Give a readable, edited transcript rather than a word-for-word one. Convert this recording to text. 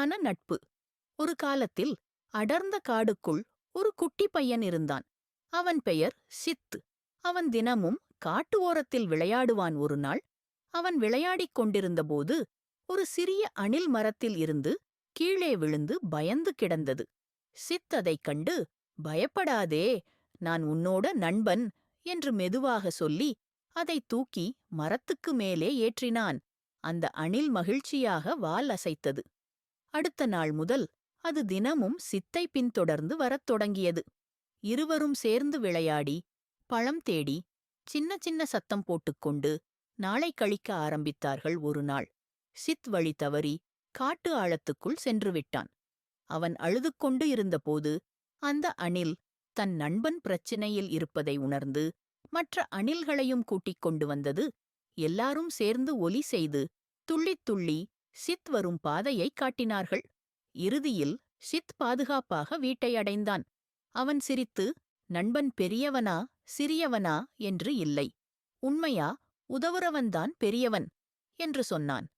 உண்மையான நட்பு. ஒரு காலத்தில் அடர்ந்த காடுக்குள் ஒரு குட்டி பையன் இருந்தான். அவன் பெயர் சித். அவன் தினமும் காட்டு ஓரத்தில் விளையாடுவான். ஒரு நாள் அவன் விளையாடிக் கொண்டிருந்தபோது ஒரு சிறிய அணில் மரத்தில் இருந்து கீழே விழுந்து பயந்து கிடந்தது. சித் அதைக் கண்டு, பயப்படாதே, நான் உன்னோட நண்பன் என்று மெதுவாக சொல்லி அதைத் தூக்கி மரத்துக்கு மேலே ஏற்றினான். அந்த அணில் மகிழ்ச்சியாக வால் அசைத்தது. அடுத்த நாள் முதல் அது தினமும் சித்தை பின்தொடர்ந்து வரத் தொடங்கியது. இருவரும் சேர்ந்து விளையாடி, பழம் தேடி, சின்ன சின்ன சத்தம் போட்டுக்கொண்டு நாளை கழிக்க ஆரம்பித்தார்கள். ஒரு நாள் சித் வழி தவறி காட்டு ஆழத்துக்குள் சென்று விட்டான். அவன் அழுது கொண்டு இருந்தபோது அந்த அணில் தன் நண்பன் பிரச்சினையில் இருப்பதை உணர்ந்து மற்ற அணில்களையும் கூட்டிக் கொண்டு வந்தது. எல்லாரும் சேர்ந்து ஒலி செய்து துள்ளித் துள்ளி சித் வரும் பாதையைக் காட்டினார்கள். இறுதியில் சித் பாதுகாப்பாக வீட்டை அடைந்தான். அவன் சிரித்து, நண்பன் பெரியவனா சிறியவனா என்று இல்லை, உண்மையா உதவுறவன்தான் பெரியவன் என்று சொன்னான்.